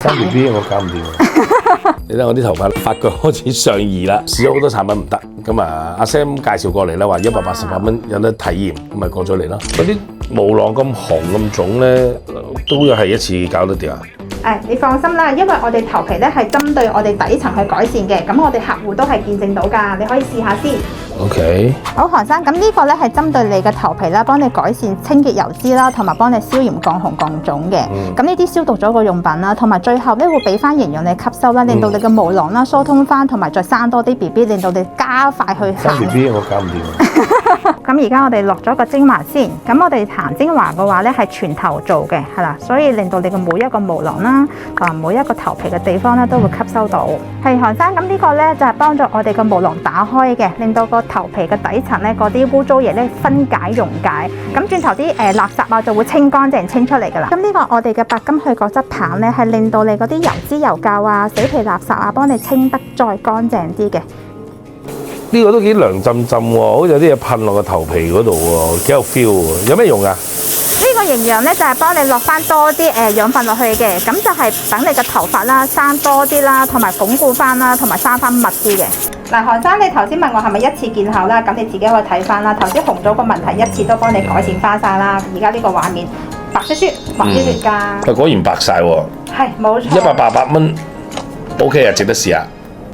生 B B 我搞唔掂。你睇我啲頭髮發覺開始上移啦，試咗好多產品唔得，咁啊阿 Sam 介紹過嚟啦，話188蚊有得體驗，咁咪過咗嚟咯。嗰啲毛囊咁紅咁腫咧，都係一次搞得掂啊？你放心啦，因為我哋頭皮咧係針對我哋底層去改善嘅，咁我哋客戶都係見證到㗎，你可以試下先。OK，好，韓生，咁呢個咧係針對你嘅頭皮啦，幫你改善清潔油脂啦，同埋幫你消炎降紅降腫嘅。咁呢啲消毒咗個用品啦，同埋最後咧會俾翻營養你吸收啦，令到你嘅毛囊啦疏通翻，同埋再生多啲 B B， 令到你加快去生 B B 我搞唔掂。咁而家我哋落咗個精華先，咁我哋行精華嘅話咧係全頭做嘅，係啦，所以令到你嘅每一個毛囊啦，同埋每一個頭皮嘅地方咧都會吸收到。係韓生，咁呢個咧就係幫助我哋嘅毛囊打開嘅，令到個頭皮嘅底層咧嗰啲污糟嘢咧分解溶解，咁轉頭啲垃圾啊就會清乾淨清出嚟噶啦。咁呢個我哋嘅白金去角質棒咧係令到你嗰啲油脂油膠啊、死皮垃圾啊，幫你清得再乾淨啲嘅。呢個都幾涼浸浸喎，好似有啲嘢噴落個頭皮嗰度喎，幾有 feel 喎。有咩用啊？呢個營養咧就係幫你落翻多啲養分落去嘅，咁就係等你嘅頭髮啦生多啲啦，同埋鞏固翻啦，同埋生翻密啲嘅。嗱，韓生，你頭先問我係咪一次見效啦？咁你自己可以睇翻啦。頭先紅咗個問題，一次都幫你改善翻晒啦。而家呢個畫面白雪雪、白啲血㗎。果然白晒喎。係冇錯。188蚊 OK 啊，值得試下。